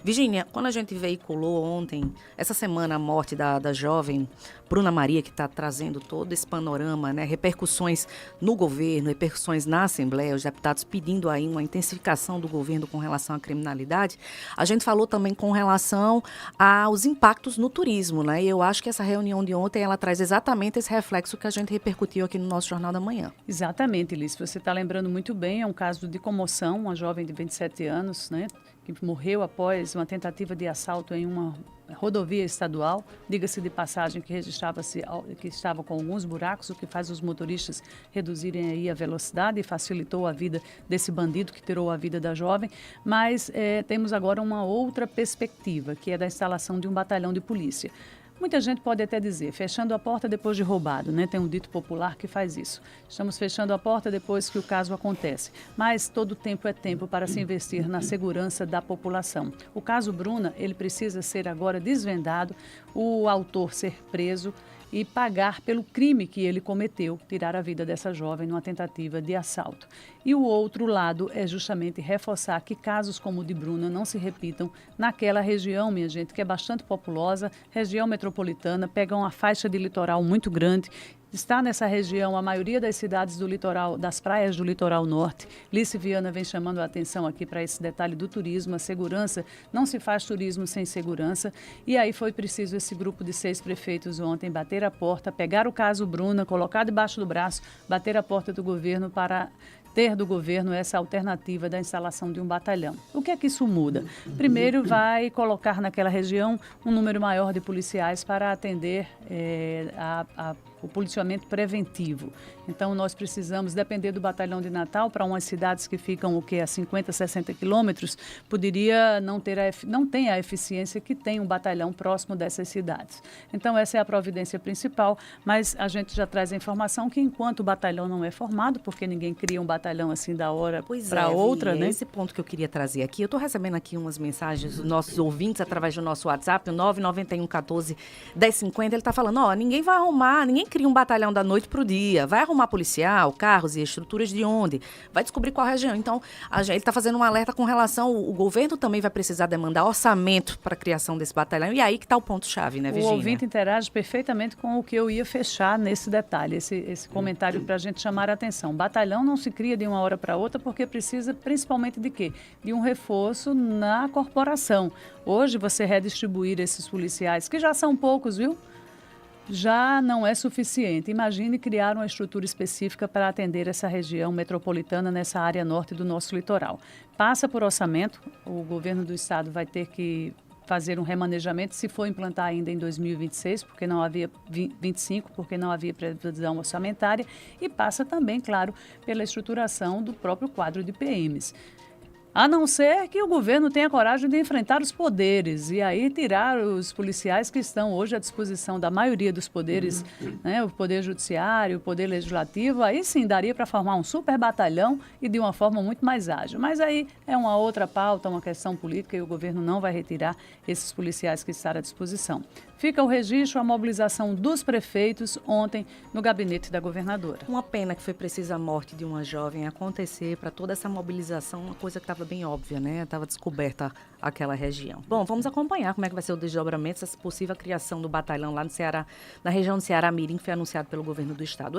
Virgínia, quando a gente veiculou ontem, essa semana, a morte da jovem Bruna Maria, que está trazendo todo esse panorama, né, repercussões no governo, repercussões na Assembleia, os deputados pedindo aí uma intensificação do governo com relação à criminalidade, a gente falou também com relação aos impactos no turismo, né? E eu acho que essa reunião de ontem, ela traz exatamente esse reflexo que a gente repercutiu aqui no nosso Jornal da Manhã. Exatamente, Liz. Você está lembrando muito bem, é um caso de comoção, uma jovem de 27 anos, né, que morreu após uma tentativa de assalto em uma rodovia estadual, diga-se de passagem que estava com alguns buracos, o que faz os motoristas reduzirem aí a velocidade e facilitou a vida desse bandido que tirou a vida da jovem. Mas temos agora uma outra perspectiva, que é da instalação de um batalhão de polícia. Muita gente pode até dizer, fechando a porta depois de roubado, né? Tem um dito popular que faz isso. Estamos fechando a porta depois que o caso acontece. Mas todo tempo é tempo para se investir na segurança da população. O caso Bruna, ele precisa ser agora desvendado, o autor ser preso e pagar pelo crime que ele cometeu, tirar a vida dessa jovem numa tentativa de assalto. E o outro lado é justamente reforçar que casos como o de Bruna não se repitam naquela região, minha gente, que é bastante populosa, região metropolitana, pega uma faixa de litoral muito grande. Está nessa região a maioria das cidades do litoral, das praias do litoral norte. Líce Viana vem chamando a atenção aqui para esse detalhe do turismo, a segurança. Não se faz turismo sem segurança. E aí foi preciso esse grupo de 6 prefeitos ontem bater a porta, pegar o caso Bruna, colocar debaixo do braço, bater a porta do governo para ter do governo essa alternativa da instalação de um batalhão. O que é que isso muda? Primeiro, vai colocar naquela região um número maior de policiais para atender o policiamento preventivo. Então, nós precisamos, depender do batalhão de Natal, para umas cidades que ficam a 50, 60 quilômetros, poderia não tem a eficiência que tem um batalhão próximo dessas cidades. Então, essa é a providência principal, mas a gente já traz a informação que enquanto o batalhão não é formado, porque ninguém cria um batalhão assim da hora para outra, né? Esse ponto que eu queria trazer aqui, eu estou recebendo aqui umas mensagens dos nossos ouvintes através do nosso WhatsApp, o 991 14 1050, ele está falando, ninguém vai arrumar, ninguém cria um batalhão da noite para o dia, vai arrumar policial, carros e estruturas de onde, vai descobrir qual região. Então, ele está fazendo um alerta com relação, o governo também vai precisar demandar orçamento para a criação desse batalhão, e aí que está o ponto-chave, né, Virgínia? O ouvinte interage perfeitamente com o que eu ia fechar nesse detalhe, esse comentário para a gente chamar a atenção. Batalhão não se cria de uma hora para outra porque precisa principalmente de quê? De um reforço na corporação. Hoje, você redistribuir esses policiais, que já são poucos, viu? Já não é suficiente. Imagine criar uma estrutura específica para atender essa região metropolitana nessa área norte do nosso litoral. Passa por orçamento, o governo do estado vai ter que fazer um remanejamento, se for implantar ainda em 2026, porque não havia 25, porque não havia previsão orçamentária, e passa também, claro, pela estruturação do próprio quadro de PMs. A não ser que o governo tenha coragem de enfrentar os poderes e aí tirar os policiais que estão hoje à disposição da maioria dos poderes, né, o poder judiciário, o poder legislativo, aí sim daria para formar um super batalhão e de uma forma muito mais ágil. Mas aí é uma outra pauta, uma questão política e o governo não vai retirar esses policiais que estão à disposição. Fica o registro, a mobilização dos prefeitos ontem no gabinete da governadora. Uma pena que foi precisa a morte de uma jovem acontecer para toda essa mobilização, uma coisa que estava bem óbvia, né? Estava descoberta aquela região. Bom, vamos acompanhar como é que vai ser o desdobramento, essa possível criação do batalhão lá no Ceará, na região do Ceará Mirim, que foi anunciado pelo governo do estado.